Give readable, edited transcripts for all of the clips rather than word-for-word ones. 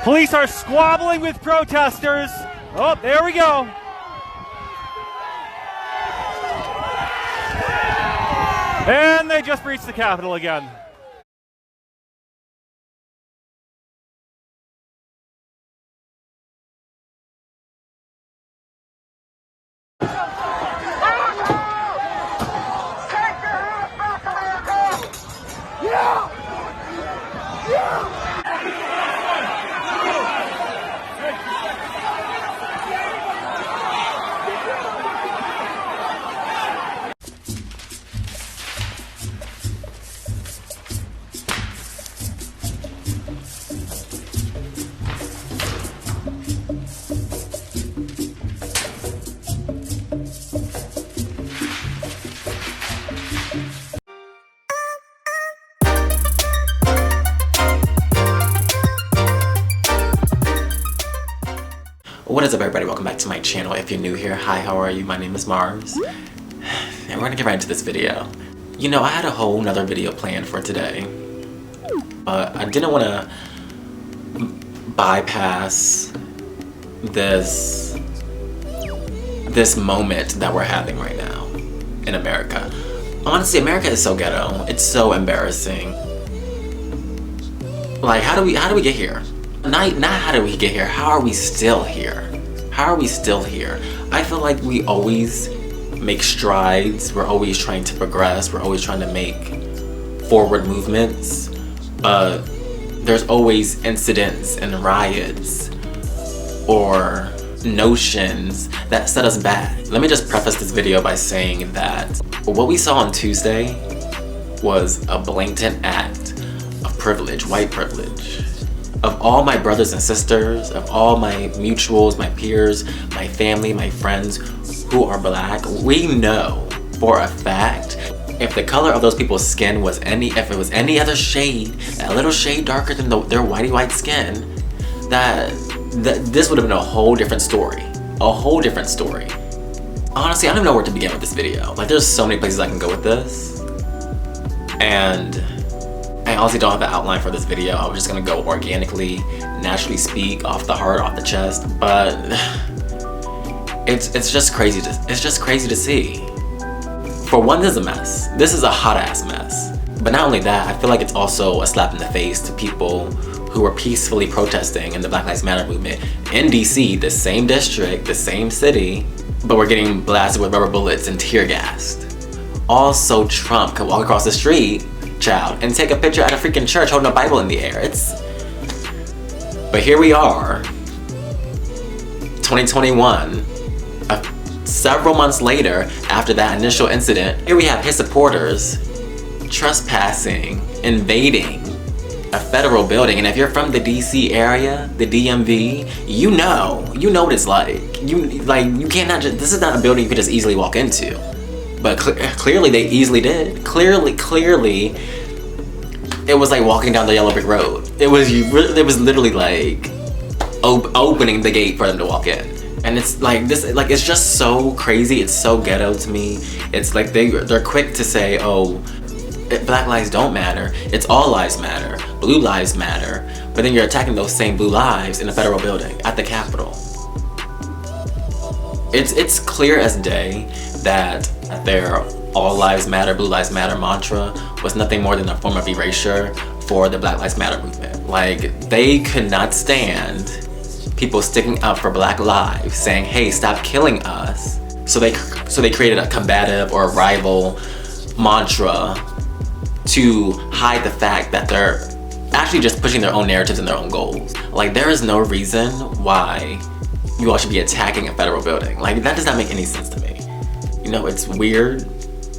Police are squabbling with protesters. Oh, there we go. And they just breached the Capitol again. What is up, everybody? Welcome back to my channel. If you're new here, hi, how are you? My name is Mars, and we're gonna get right into this video. You know, I had a whole nother video planned for today, but I didn't want to bypass this moment that we're having right now in America. Honestly, America is so ghetto. It's so embarrassing. Like, how do we get here? Not how do we get here, how are we still here? How are we still here? I feel like we always make strides, we're always trying to progress, we're always trying to make forward movements, but there's always incidents and riots or notions that set us back. Let me just preface this video by saying that what we saw on Tuesday was a blatant act of privilege, white privilege. Of all my brothers and sisters, of all my mutuals, my peers, my family, my friends who are black, we know for a fact if the color of those people's skin was if it was any other shade, a little shade darker than their whitey white skin, that this would have been a whole different story. A whole different story. Honestly, I don't even know where to begin with this video. Like, there's so many places I can go with this. And I honestly don't have an outline for this video. I was just gonna go organically, naturally speak, off the heart, off the chest, but it's just crazy to see. For one, this is a mess. This is a hot ass mess. But not only that, I feel like it's also a slap in the face to people who are peacefully protesting in the Black Lives Matter movement in DC, the same district, the same city, but we're getting blasted with rubber bullets and tear gassed. Also, Trump could walk across the street, child, and take a picture at a freaking church holding a Bible in the air. But here we are, 2021, several months later after that initial incident. Here we have his supporters trespassing, invading a federal building. And if you're from the DC area, the DMV, you know what it's like. You cannot just, this is not a building you can just easily walk into. But clearly they easily did. Clearly, it was like walking down the yellow brick road. It was literally like opening the gate for them to walk in. And it's like this, like, it's just so crazy. It's so ghetto to me. It's like they're quick to say, oh, Black lives don't matter. It's all lives matter. Blue lives matter. But then you're attacking those same blue lives in a federal building at the Capitol. It's clear as day that their all lives matter, blue lives matter mantra was nothing more than a form of erasure for the Black Lives Matter movement. Like, they could not stand people sticking up for black lives, saying, hey, stop killing us. So they created a combative or a rival mantra to hide the fact that they're actually just pushing their own narratives and their own goals. Like, there is no reason why you all should be attacking a federal building. Like, that does not make any sense to me. You know, it's weird.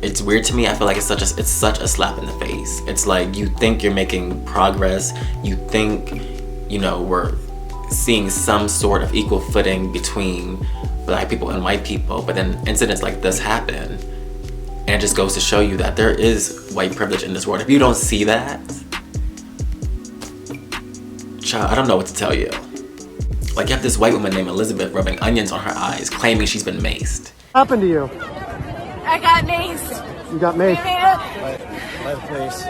It's weird to me. I feel like it's such a slap in the face. It's like, you think you're making progress. You think, you know, we're seeing some sort of equal footing between black people and white people, but then incidents like this happen, and it just goes to show you that there is white privilege in this world. If you don't see that, child, I don't know what to tell you. Like, you have this white woman named Elizabeth rubbing onions on her eyes, claiming she's been maced. What happened to you? I got maced. You got maced? Light, please.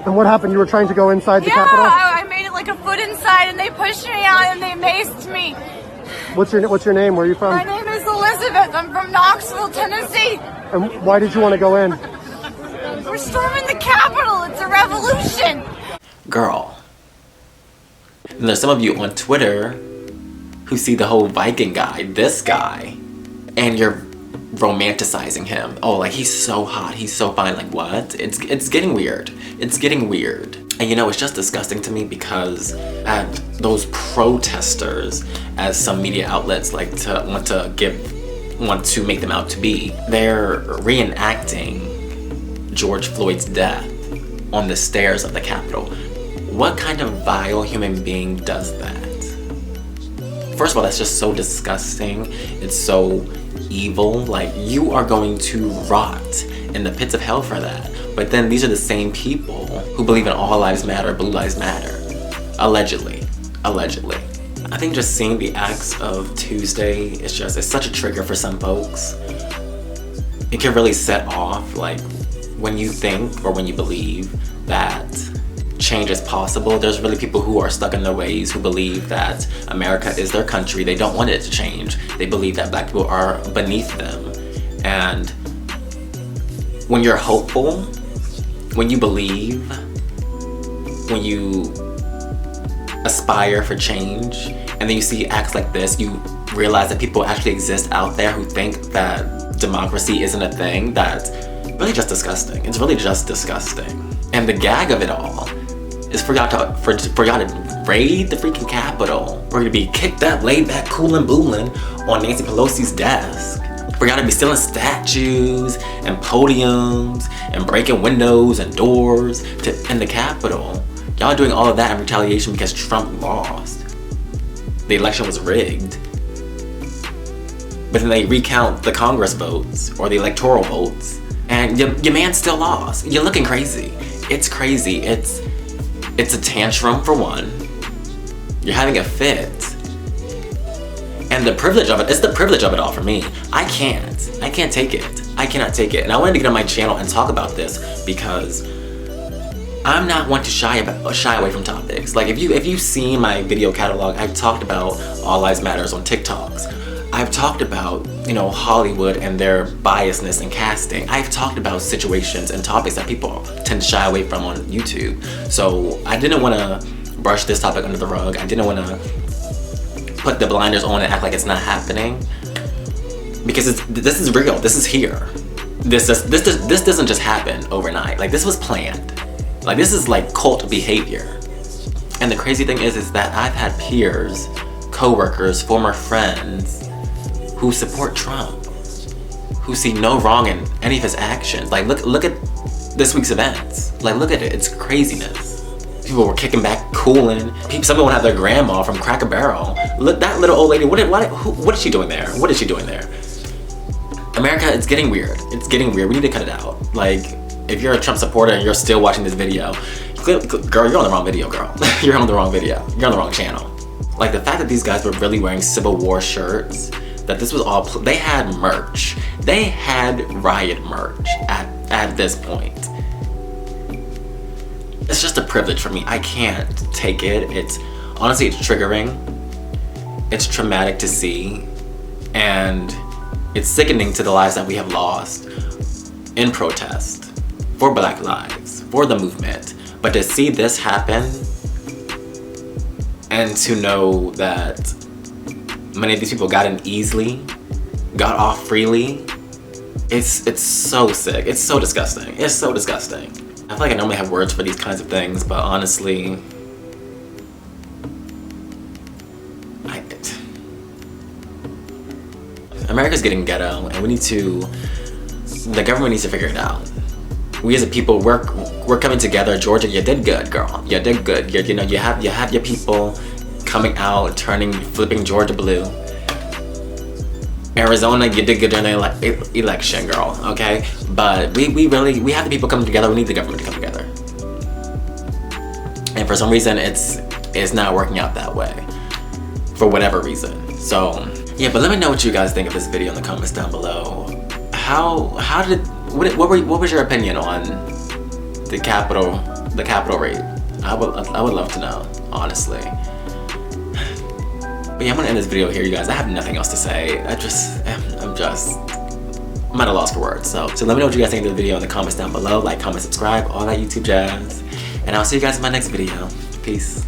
And what happened? You were trying to go inside the Capitol? I made it like a foot inside and they pushed me out and they maced me. What's your name? Where are you from? My name is Elizabeth. I'm from Knoxville, Tennessee. And why did you want to go in? We're storming the Capitol. It's a revolution. Girl. And there's some of you on Twitter who see the whole Viking guy, this guy, and you're romanticizing him. Oh, like he's so hot, he's so fine. Like what? It's getting weird. It's getting weird. And you know, it's just disgusting to me because those protesters, as some media outlets like to want to make them out to be, they're reenacting George Floyd's death on the stairs of the Capitol. What kind of vile human being does that? First of all, that's just so disgusting. It's so evil. Like, you are going to rot in the pits of hell for that. But then these are the same people who believe in all lives matter, blue lives matter. Allegedly. I think just seeing the acts of Tuesday, it's such a trigger for some folks. It can really set off, like, when you think or when you believe that change is possible. There's really people who are stuck in their ways, who believe that America is their country. They don't want it to change. They believe that black people are beneath them. And when you're hopeful, when you believe, when you aspire for change, and then you see acts like this, you realize that people actually exist out there who think that democracy isn't a thing. That's really just disgusting. It's really just disgusting. And the gag of it all is for y'all to raid the freaking Capitol, for you to be kicked up, laid back, coolin' boolin' on Nancy Pelosi's desk, for y'all to be stealing statues and podiums and breaking windows and doors in the Capitol. Y'all are doing all of that in retaliation because Trump lost. The election was rigged. But then they recount the Congress votes or the electoral votes, and your man still lost. You're looking crazy. It's crazy. It's a tantrum for one. You're having a fit. And the privilege of it, it's the privilege of it all for me. I can't take it. I cannot take it. And I wanted to get on my channel and talk about this because I'm not one to shy away from topics. Like if you've seen my video catalog, I've talked about All Lives Matters on TikToks. I've talked about, Hollywood and their biasness in casting. I've talked about situations and topics that people tend to shy away from on YouTube. So I didn't want to brush this topic under the rug. I didn't want to put the blinders on and act like it's not happening. Because this is real. This is here. This doesn't just happen overnight. Like, this was planned. Like, this is like cult behavior. And the crazy thing is that I've had peers, co-workers, former friends who support Trump, who see no wrong in any of his actions. Like, look at this week's events. Like, look at it. It's craziness. People were kicking back, cooling. Some people have their grandma from Cracker Barrel. Look, that little old lady. What is she doing there? What is she doing there? America, it's getting weird. It's getting weird. We need to cut it out. Like, if you're a Trump supporter and you're still watching this video, girl, you're on the wrong video, girl. You're on the wrong video. You're on the wrong channel. Like, the fact that these guys were really wearing Civil War shirts, that this was all, they had merch. They had riot merch at this point. It's just a privilege for me. I can't take it. Honestly, it's triggering. It's traumatic to see. And it's sickening to the lives that we have lost in protest for Black lives, for the movement. But to see this happen and to know that many of these people got in easily, got off freely, it's so sick. It's so disgusting. It's so disgusting. I feel like I normally have words for these kinds of things, but honestly, America's getting ghetto, and the government needs to figure it out. We as a people, we're coming together. Georgia, you did good, girl. You did good. You have your people coming out, flipping Georgia blue. Arizona, you did good during the election, girl. Okay, but we have the people coming together. We need the government to come together, and for some reason, it's not working out that way, for whatever reason. So yeah, but let me know what you guys think of this video in the comments down below. What was your opinion on the Capitol the Capitol raid? I would love to know, honestly. But yeah, I'm gonna end this video here, you guys. I have nothing else to say. I'm at a loss for words. So let me know what you guys think of the video in the comments down below. Like, comment, subscribe, all that YouTube jazz. And I'll see you guys in my next video. Peace.